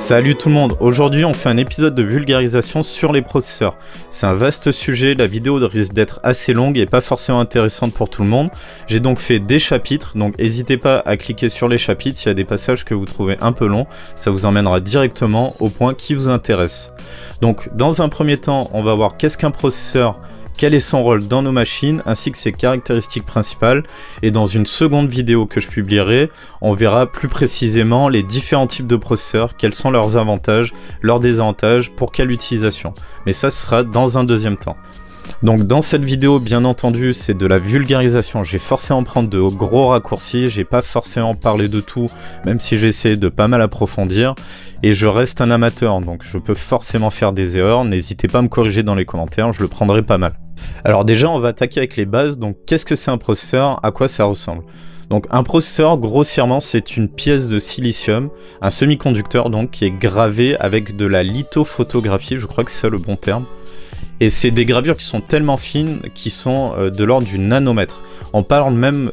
Salut tout le monde, aujourd'hui on fait un épisode de vulgarisation sur les processeurs. C'est un vaste sujet, la vidéo risque d'être assez longue et pas forcément intéressante pour tout le monde. J'ai donc fait des chapitres, donc n'hésitez pas à cliquer sur les chapitres s'il y a des passages que vous trouvez un peu longs, ça vous emmènera directement au point qui vous intéresse. Donc dans un premier temps, on va voir qu'est-ce qu'un processeur, quel est son rôle dans nos machines, ainsi que ses caractéristiques principales. Et dans une seconde vidéo que je publierai, on verra plus précisément les différents types de processeurs, quels sont leurs avantages, leurs désavantages, pour quelle utilisation. Mais ça, ce sera dans un deuxième temps. Donc dans cette vidéo, bien entendu, c'est de la vulgarisation. Je vais forcément prendre de gros raccourcis, j'ai pas forcément parlé de tout, même si j'ai essayé de pas mal approfondir. Et je reste un amateur, donc je peux forcément faire des erreurs. N'hésitez pas à me corriger dans les commentaires, je le prendrai pas mal. Alors déjà, on va attaquer avec les bases. Donc qu'est-ce que c'est un processeur? À quoi ça ressemble? Donc un processeur, grossièrement, c'est une pièce de silicium, un semi-conducteur donc, qui est gravé avec de la lithophotographie, je crois que c'est ça le bon terme. Et c'est des gravures qui sont tellement fines, qui sont de l'ordre du nanomètre. On parle même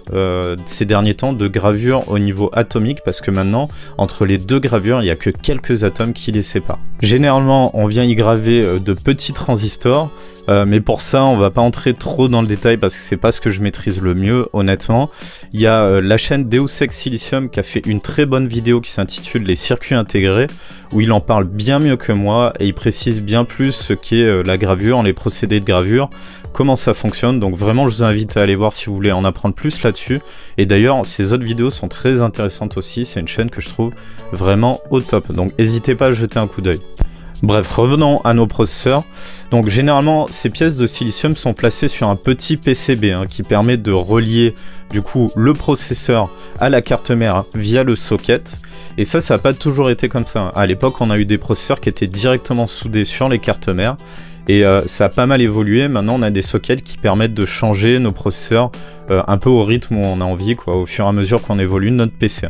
ces derniers temps de gravures au niveau atomique, parce que maintenant, entre les deux gravures, il n'y a que quelques atomes qui les séparent. Généralement, on vient y graver de petits transistors, mais pour ça, on va pas entrer trop dans le détail, parce que c'est pas ce que je maîtrise le mieux, honnêtement. Il y a la chaîne Deus Ex Silicium qui a fait une très bonne vidéo qui s'intitule Les circuits intégrés, où il en parle bien mieux que moi, et il précise bien plus ce qu'est la gravure, les procédés de gravure, comment ça fonctionne. Donc vraiment, je vous invite à aller voir si vous voulez en apprendre plus là-dessus. Et d'ailleurs, ces autres vidéos sont très intéressantes aussi, c'est une chaîne que je trouve vraiment au top. Donc n'hésitez pas à jeter un coup d'œil. Bref, revenons à nos processeurs. Donc généralement, ces pièces de silicium sont placées sur un petit PCB qui permet de relier du coup le processeur à la carte mère via le socket. Et ça n'a pas toujours été comme ça. À l'époque, on a eu des processeurs qui étaient directement soudés sur les cartes mères. Et ça a pas mal évolué. Maintenant, on a des sockets qui permettent de changer nos processeurs un peu au rythme où on a envie, quoi, au fur et à mesure qu'on évolue notre PC.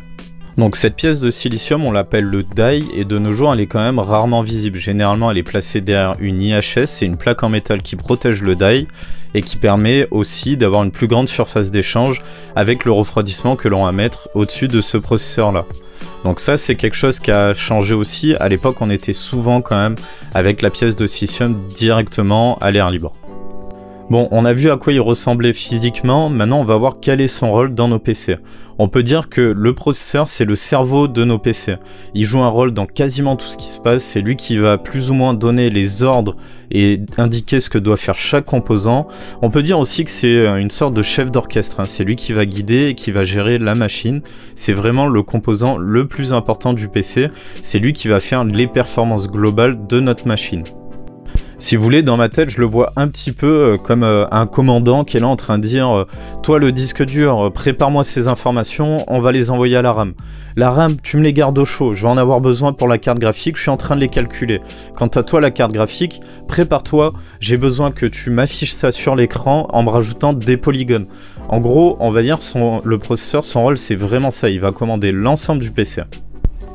Donc cette pièce de silicium, on l'appelle le die, et de nos jours elle est quand même rarement visible. Généralement elle est placée derrière une IHS, c'est une plaque en métal qui protège le die et qui permet aussi d'avoir une plus grande surface d'échange avec le refroidissement que l'on va mettre au-dessus de ce processeur là. Donc ça c'est quelque chose qui a changé aussi. À l'époque on était souvent quand même avec la pièce de silicium directement à l'air libre. Bon, on a vu à quoi il ressemblait physiquement, maintenant on va voir quel est son rôle dans nos PC. On peut dire que le processeur c'est le cerveau de nos PC. Il joue un rôle dans quasiment tout ce qui se passe, c'est lui qui va plus ou moins donner les ordres et indiquer ce que doit faire chaque composant. On peut dire aussi que c'est une sorte de chef d'orchestre, c'est lui qui va guider et qui va gérer la machine. C'est vraiment le composant le plus important du PC, c'est lui qui va faire les performances globales de notre machine. Si vous voulez, dans ma tête, je le vois un petit peu comme un commandant qui est là en train de dire toi le disque dur, prépare-moi ces informations, on va les envoyer à la RAM. La RAM, tu me les gardes au chaud, je vais en avoir besoin pour la carte graphique, je suis en train de les calculer. Quant à toi la carte graphique, prépare-toi, j'ai besoin que tu m'affiches ça sur l'écran en me rajoutant des polygones. En gros, on va dire le processeur, son rôle c'est vraiment ça, il va commander l'ensemble du PC.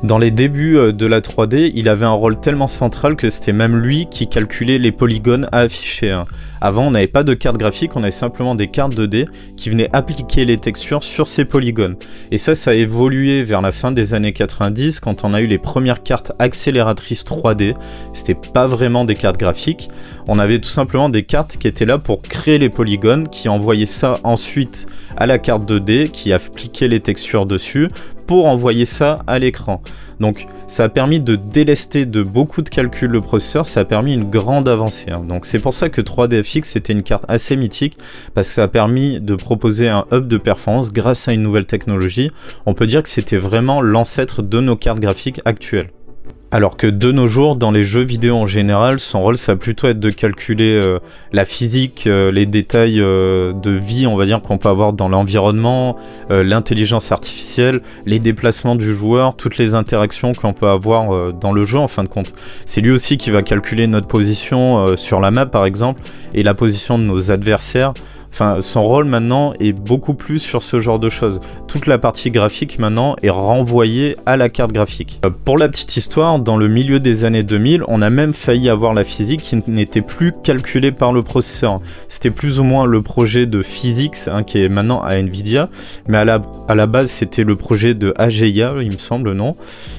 Dans les débuts de la 3D, il avait un rôle tellement central que c'était même lui qui calculait les polygones à afficher. Avant, on n'avait pas de carte graphique, on avait simplement des cartes 2D qui venaient appliquer les textures sur ces polygones. Et ça a évolué vers la fin des années 90 quand on a eu les premières cartes accélératrices 3D. C'était pas vraiment des cartes graphiques, on avait tout simplement des cartes qui étaient là pour créer les polygones, qui envoyaient ça ensuite à la carte 2D, qui appliquait les textures dessus, pour envoyer ça à l'écran. Donc ça a permis de délester de beaucoup de calculs le processeur, ça a permis une grande avancée. Donc c'est pour ça que 3DFX c'était une carte assez mythique, parce que ça a permis de proposer un hub de performance grâce à une nouvelle technologie. On peut dire que c'était vraiment l'ancêtre de nos cartes graphiques actuelles. Alors que de nos jours, dans les jeux vidéo en général, son rôle ça va plutôt être de calculer la physique, les détails de vie, on va dire, qu'on peut avoir dans l'environnement, l'intelligence artificielle, les déplacements du joueur, toutes les interactions qu'on peut avoir dans le jeu en fin de compte. C'est lui aussi qui va calculer notre position sur la map par exemple, et la position de nos adversaires. Enfin, son rôle maintenant est beaucoup plus sur ce genre de choses. Toute la partie graphique maintenant est renvoyée à la carte graphique. Pour la petite histoire, dans le milieu des années 2000, on a même failli avoir la physique qui n'était plus calculée par le processeur. C'était plus ou moins le projet de Physics, hein, qui est maintenant à Nvidia, mais à la base c'était le projet de AGIA, il me semble, non?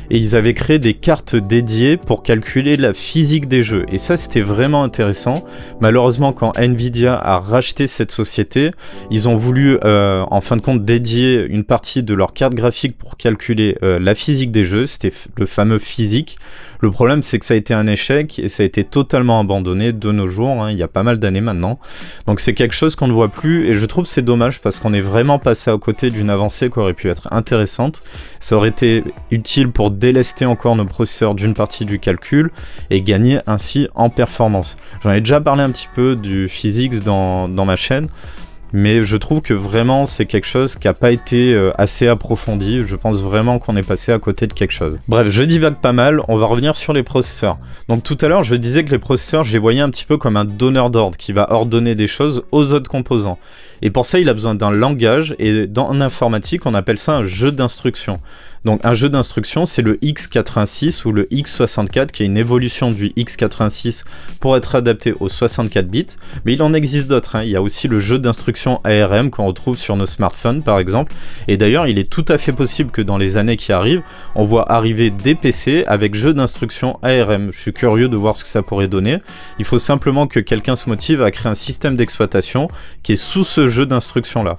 Et ils avaient créé des cartes dédiées pour calculer la physique des jeux. Et ça, c'était vraiment intéressant. Malheureusement, quand Nvidia a racheté cette société, ils ont voulu, en fin de compte, dédier une partie de leur carte graphique pour calculer la physique des jeux. C'était le fameux physique. Le problème, c'est que ça a été un échec et ça a été totalement abandonné de nos jours, hein, il y a pas mal d'années maintenant. Donc c'est quelque chose qu'on ne voit plus et je trouve c'est dommage parce qu'on est vraiment passé à côté d'une avancée qui aurait pu être intéressante. Ça aurait été utile pour délester encore nos processeurs d'une partie du calcul et gagner ainsi en performance. J'en ai déjà parlé un petit peu du physics dans ma chaîne. Mais je trouve que vraiment c'est quelque chose qui n'a pas été assez approfondi. Je pense vraiment qu'on est passé à côté de quelque chose. Bref, je divague pas mal, on va revenir sur les processeurs. Donc tout à l'heure je disais que les processeurs, je les voyais un petit peu comme un donneur d'ordre qui va ordonner des choses aux autres composants. Et pour ça il a besoin d'un langage et en informatique on appelle ça un jeu d'instructions. Donc un jeu d'instructions, c'est le x86 ou le x64 qui est une évolution du x86 pour être adapté aux 64 bits. Mais il en existe d'autres, hein. Il y a aussi le jeu d'instructions ARM qu'on retrouve sur nos smartphones par exemple. Et d'ailleurs, il est tout à fait possible que dans les années qui arrivent, on voit arriver des PC avec jeu d'instructions ARM. Je suis curieux de voir ce que ça pourrait donner. Il faut simplement que quelqu'un se motive à créer un système d'exploitation qui est sous ce jeu d'instructions là.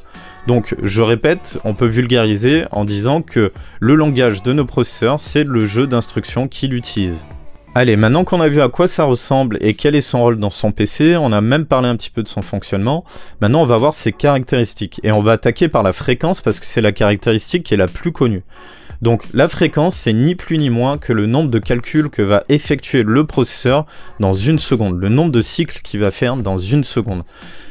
Donc, je répète, on peut vulgariser en disant que le langage de nos processeurs, c'est le jeu d'instructions qu'il utilise. Allez, maintenant qu'on a vu à quoi ça ressemble et quel est son rôle dans son PC, on a même parlé un petit peu de son fonctionnement, maintenant on va voir ses caractéristiques. Et on va attaquer par la fréquence parce que c'est la caractéristique qui est la plus connue. Donc la fréquence, c'est ni plus ni moins que le nombre de calculs que va effectuer le processeur dans une seconde, le nombre de cycles qu'il va faire dans une seconde.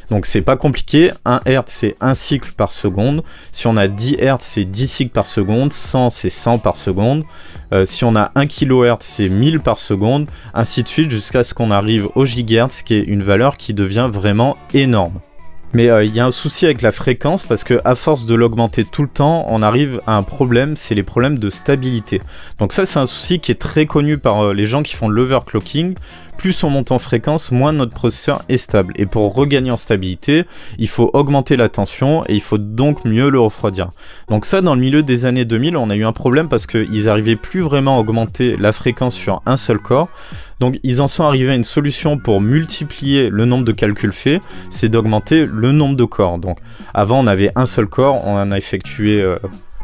Donc c'est pas compliqué, 1 Hz c'est 1 cycle par seconde, si on a 10 Hz c'est 10 cycles par seconde, 100 c'est 100 par seconde, si on a 1 kHz c'est 1000 par seconde, ainsi de suite jusqu'à ce qu'on arrive au gigahertz qui est une valeur qui devient vraiment énorme. Mais il y a un souci avec la fréquence parce que à force de l'augmenter tout le temps, on arrive à un problème, c'est les problèmes de stabilité. Donc ça c'est un souci qui est très connu par les gens qui font de l'overclocking. Plus on monte en fréquence, moins notre processeur est stable. Et pour regagner en stabilité, il faut augmenter la tension et il faut donc mieux le refroidir. Donc ça, dans le milieu des années 2000, on a eu un problème parce qu'ils n'arrivaient plus vraiment à augmenter la fréquence sur un seul corps. Donc ils en sont arrivés à une solution pour multiplier le nombre de calculs faits, c'est d'augmenter le nombre de corps. Donc avant on avait un seul corps, on en a effectué...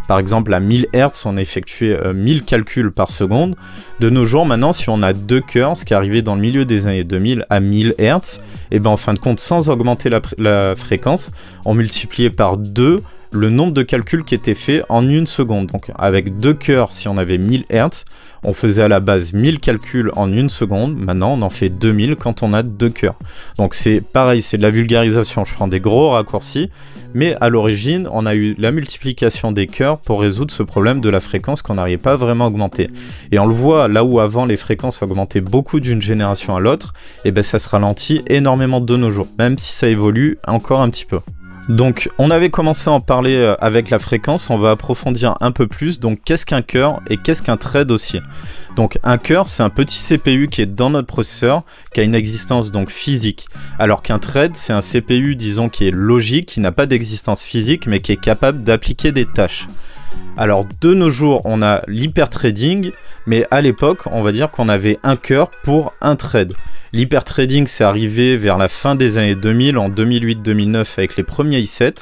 Par exemple, à 1000 Hz, on a effectué 1000 calculs par seconde. De nos jours, maintenant, si on a 2 cœurs, ce qui est arrivé dans le milieu des années 2000 à 1000 Hz, et ben en fin de compte, sans augmenter la fréquence, on multipliait par 2 le nombre de calculs qui étaient faits en une seconde. Donc avec 2 cœurs, si on avait 1000 Hz, on faisait à la base 1000 calculs en une seconde, maintenant on en fait 2000 quand on a 2 cœurs. Donc c'est pareil, c'est de la vulgarisation, je prends des gros raccourcis, mais à l'origine on a eu la multiplication des cœurs pour résoudre ce problème de la fréquence qu'on n'arrivait pas vraiment à augmenter. Et on le voit, là où avant les fréquences augmentaient beaucoup d'une génération à l'autre, et ben ça se ralentit énormément de nos jours, même si ça évolue encore un petit peu. Donc on avait commencé à en parler avec la fréquence, on va approfondir un peu plus. Donc qu'est-ce qu'un cœur et qu'est-ce qu'un thread aussi? Donc un cœur c'est un petit CPU qui est dans notre processeur, qui a une existence donc physique. Alors qu'un thread c'est un CPU disons qui est logique, qui n'a pas d'existence physique mais qui est capable d'appliquer des tâches. Alors de nos jours on a l'hyperthreading, mais à l'époque on va dire qu'on avait un cœur pour un thread. L'hyperthreading c'est arrivé vers la fin des années 2000, en 2008-2009 avec les premiers i7,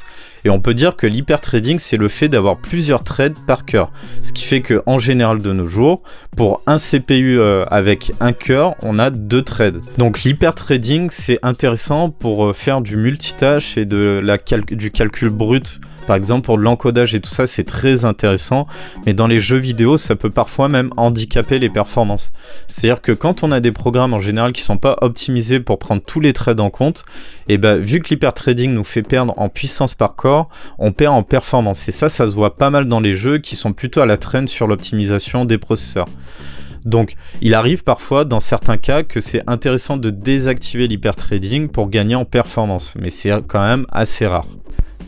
et on peut dire que l'hyperthreading c'est le fait d'avoir plusieurs threads par cœur, ce qui fait que en général de nos jours, pour un CPU avec un cœur, on a 2 threads. Donc l'hyperthreading c'est intéressant pour faire du multitâche et du calcul brut. Par exemple pour de l'encodage et tout ça c'est très intéressant, mais dans les jeux vidéo ça peut parfois même handicaper les performances. C'est-à-dire que quand on a des programmes en général qui sont pas optimisés pour prendre tous les threads en compte, et ben vu que l'hyperthreading nous fait perdre en puissance par corps, on perd en performance. Et ça se voit pas mal dans les jeux qui sont plutôt à la traîne sur l'optimisation des processeurs. Donc il arrive parfois dans certains cas que c'est intéressant de désactiver l'hyperthreading pour gagner en performance, mais c'est quand même assez rare.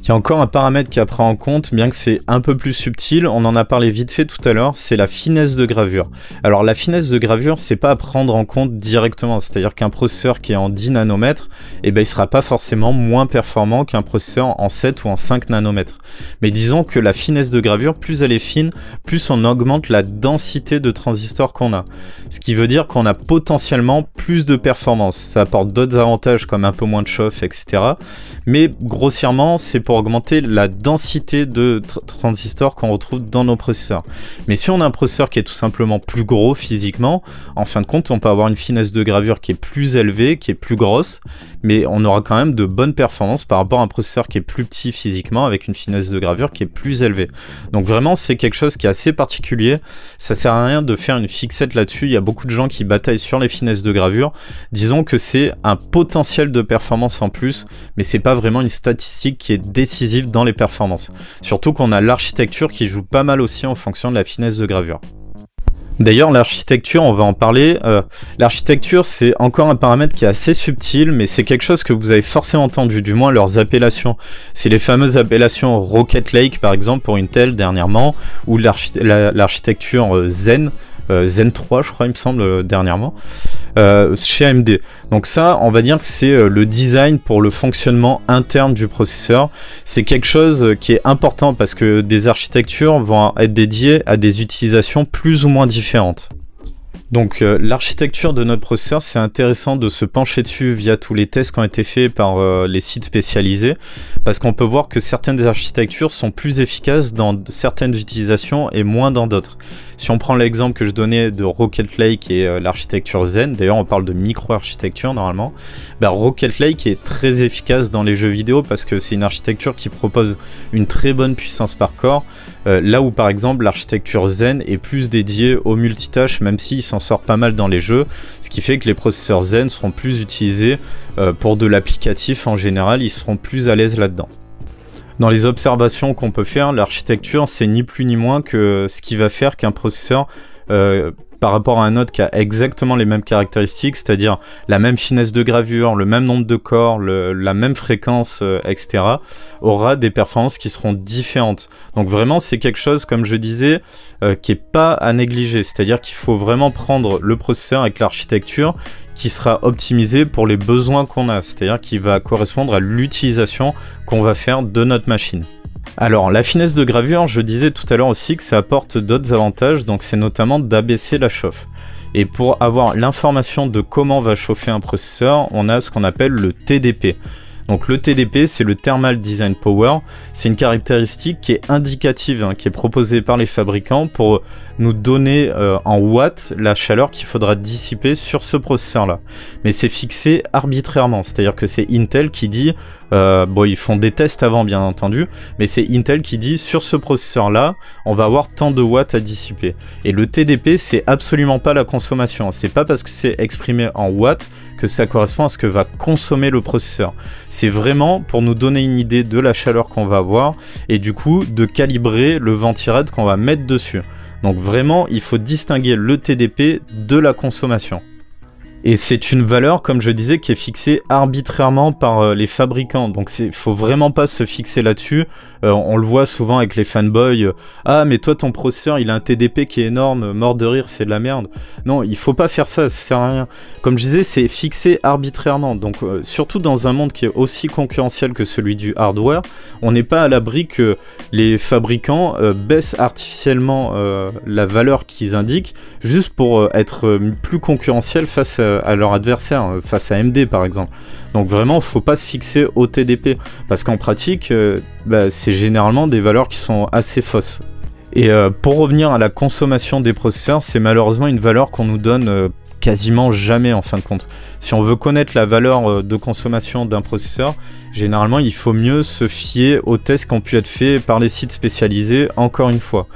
Il y a encore un paramètre qui est à prendre en compte, bien que c'est un peu plus subtil, on en a parlé vite fait tout à l'heure, c'est la finesse de gravure. Alors la finesse de gravure, c'est pas à prendre en compte directement, c'est-à-dire qu'un processeur qui est en 10 nanomètres, eh ben, il sera pas forcément moins performant qu'un processeur en 7 ou en 5 nanomètres. Mais disons que la finesse de gravure, plus elle est fine, plus on augmente la densité de transistors qu'on a. Ce qui veut dire qu'on a potentiellement plus de performance. Ça apporte d'autres avantages comme un peu moins de chauffe, etc. Mais grossièrement, c'est pour augmenter la densité de transistors qu'on retrouve dans nos processeurs. Mais si on a un processeur qui est tout simplement plus gros physiquement, en fin de compte, on peut avoir une finesse de gravure qui est plus élevée, qui est plus grosse, mais on aura quand même de bonnes performances par rapport à un processeur qui est plus petit physiquement avec une finesse de gravure qui est plus élevée. Donc vraiment, c'est quelque chose qui est assez particulier. Ça sert à rien de faire une fixette là-dessus. Il y a beaucoup de gens qui bataillent sur les finesses de gravure. Disons que c'est un potentiel de performance en plus, mais c'est pas vraiment une statistique qui est décisive dans les performances. Surtout qu'on a l'architecture qui joue pas mal aussi en fonction de la finesse de gravure. D'ailleurs, l'architecture, on va en parler. L'architecture, c'est encore un paramètre qui est assez subtil, mais c'est quelque chose que vous avez forcément entendu, du moins leurs appellations. C'est les fameuses appellations Rocket Lake, par exemple, pour Intel dernièrement, ou l'architecture Zen. Zen 3 je crois il me semble dernièrement chez AMD. Donc ça on va dire que c'est le design pour le fonctionnement interne du processeur. C'est quelque chose qui est important parce que des architectures vont être dédiées à des utilisations plus ou moins différentes. Donc l'architecture de notre processeur, c'est intéressant de se pencher dessus via tous les tests qui ont été faits par les sites spécialisés, parce qu'on peut voir que certaines architectures sont plus efficaces dans certaines utilisations et moins dans d'autres. Si on prend l'exemple que je donnais de Rocket Lake et l'architecture Zen, d'ailleurs on parle de micro-architecture normalement, bah, Rocket Lake est très efficace dans les jeux vidéo parce que c'est une architecture qui propose une très bonne puissance par corps, là où par exemple l'architecture Zen est plus dédiée au multitâche, même s'il s'en sort pas mal dans les jeux, ce qui fait que les processeurs Zen seront plus utilisés pour de l'applicatif en général, ils seront plus à l'aise là-dedans. Dans les observations qu'on peut faire, l'architecture c'est ni plus ni moins que ce qui va faire qu'un processeur par rapport à un autre qui a exactement les mêmes caractéristiques, c'est-à-dire la même finesse de gravure, le même nombre de corps, la même fréquence, etc., aura des performances qui seront différentes. Donc vraiment, c'est quelque chose, comme je disais, qui n'est pas à négliger. C'est-à-dire qu'il faut vraiment prendre le processeur avec l'architecture qui sera optimisée pour les besoins qu'on a, c'est-à-dire qui va correspondre à l'utilisation qu'on va faire de notre machine. Alors la finesse de gravure, je disais tout à l'heure aussi que ça apporte d'autres avantages, donc c'est notamment d'abaisser la chauffe. Et pour avoir l'information de comment va chauffer un processeur, on a ce qu'on appelle le TDP. Donc le TDP, c'est le Thermal Design Power, c'est une caractéristique qui est indicative, hein, qui est proposée par les fabricants pour nous donner en watts la chaleur qu'il faudra dissiper sur ce processeur-là. Mais c'est fixé arbitrairement, c'est-à-dire que c'est Intel qui dit, bon ils font des tests avant bien entendu, mais c'est Intel qui dit sur ce processeur-là, on va avoir tant de watts à dissiper. Et le TDP, c'est absolument pas la consommation, c'est pas parce que c'est exprimé en watts que ça correspond à ce que va consommer le processeur. C'est vraiment pour nous donner une idée de la chaleur qu'on va avoir et du coup de calibrer le ventirad qu'on va mettre dessus. Donc vraiment, il faut distinguer le TDP de la consommation. Et c'est une valeur, comme je disais, qui est fixée arbitrairement par les fabricants. Donc il faut vraiment pas se fixer là-dessus. On le voit souvent avec les fanboys. Ah mais toi ton processeur il a un TDP qui est énorme, mort de rire, c'est de la merde. Non, il faut pas faire ça, ça sert à rien. Comme je disais, c'est fixé arbitrairement. Donc surtout dans un monde qui est aussi concurrentiel que celui du hardware, on n'est pas à l'abri que les fabricants baissent artificiellement la valeur qu'ils indiquent juste pour être plus concurrentiels face à leur adversaire, face à AMD par exemple. Donc vraiment, faut pas se fixer au TDP, parce qu'en pratique, c'est généralement des valeurs qui sont assez fausses. Et pour revenir à la consommation des processeurs, c'est malheureusement une valeur qu'on nous donne quasiment jamais en fin de compte. Si on veut connaître la valeur de consommation d'un processeur, généralement il faut mieux se fier aux tests qui ont pu être faits par les sites spécialisés, encore une fois.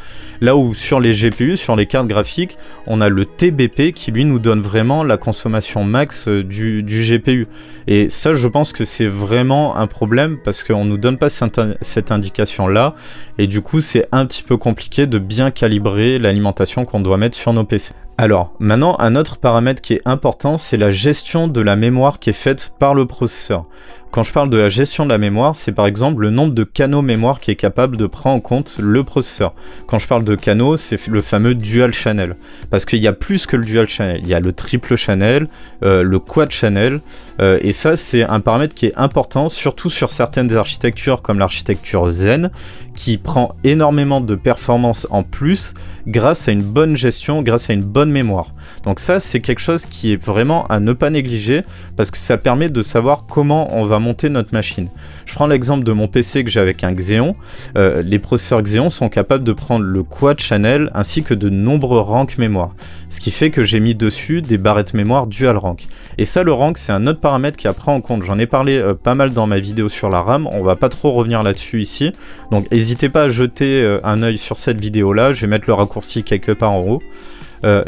Là où sur les GPU, sur les cartes graphiques, on a le TBP qui lui nous donne vraiment la consommation max du GPU. Et ça, je pense que c'est vraiment un problème parce qu'on nous donne pas cette indication-là. Et du coup, c'est un petit peu compliqué de bien calibrer l'alimentation qu'on doit mettre sur nos PC. Alors, maintenant, un autre paramètre qui est important, c'est la gestion de la mémoire qui est faite par le processeur. Quand je parle de la gestion de la mémoire, c'est par exemple le nombre de canaux mémoire qui est capable de prendre en compte le processeur. Quand je parle de canaux, c'est le fameux dual channel. Parce qu'il y a plus que le dual channel. Il y a le triple channel, le quad channel. Et ça, c'est un paramètre qui est important, surtout sur certaines architectures comme l'architecture Zen, qui prend énormément de performance en plus grâce à une bonne gestion, grâce à une bonne mémoire. Donc ça, c'est quelque chose qui est vraiment à ne pas négliger parce que ça permet de savoir comment on va monter notre machine. Je prends l'exemple de mon PC que j'ai avec un Xeon. Les processeurs Xeon sont capables de prendre le quad channel ainsi que de nombreux ranks mémoire. Ce qui fait que j'ai mis dessus des barrettes mémoire dual rank. Et ça, le rank, c'est un autre paramètre qui a pris en compte. J'en ai parlé pas mal dans ma vidéo sur la RAM. On va pas trop revenir là-dessus ici. Donc n'hésitez pas à jeter un œil sur cette vidéo-là. Je vais mettre le raccourci quelque part en haut.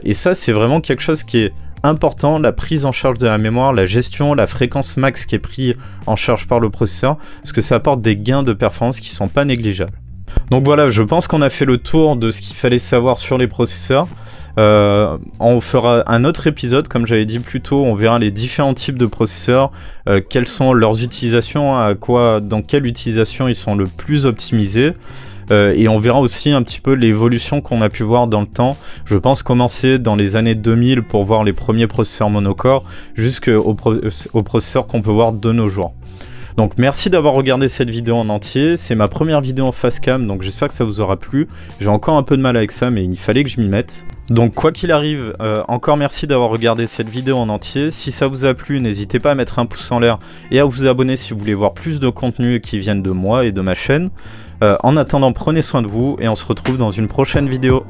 Et ça, c'est vraiment quelque chose qui est important, la prise en charge de la mémoire, la gestion, la fréquence max qui est prise en charge par le processeur, parce que ça apporte des gains de performance qui sont pas négligeables. Donc voilà, je pense qu'on a fait le tour de ce qu'il fallait savoir sur les processeurs. On fera un autre épisode, comme j'avais dit plus tôt, on verra les différents types de processeurs, quelles sont leurs utilisations, dans quelle utilisation ils sont le plus optimisés. Et on verra aussi un petit peu l'évolution qu'on a pu voir dans le temps. Je pense commencer dans les années 2000 pour voir les premiers processeurs monocore jusqu'aux processeurs qu'on peut voir de nos jours. Donc merci d'avoir regardé cette vidéo en entier, c'est ma première vidéo en face cam, donc j'espère que ça vous aura plu. J'ai encore un peu de mal avec ça, mais il fallait que je m'y mette. Donc quoi qu'il arrive, encore merci d'avoir regardé cette vidéo en entier. Si ça vous a plu, n'hésitez pas à mettre un pouce en l'air et à vous abonner si vous voulez voir plus de contenu qui viennent de moi et de ma chaîne. En attendant, prenez soin de vous et on se retrouve dans une prochaine vidéo.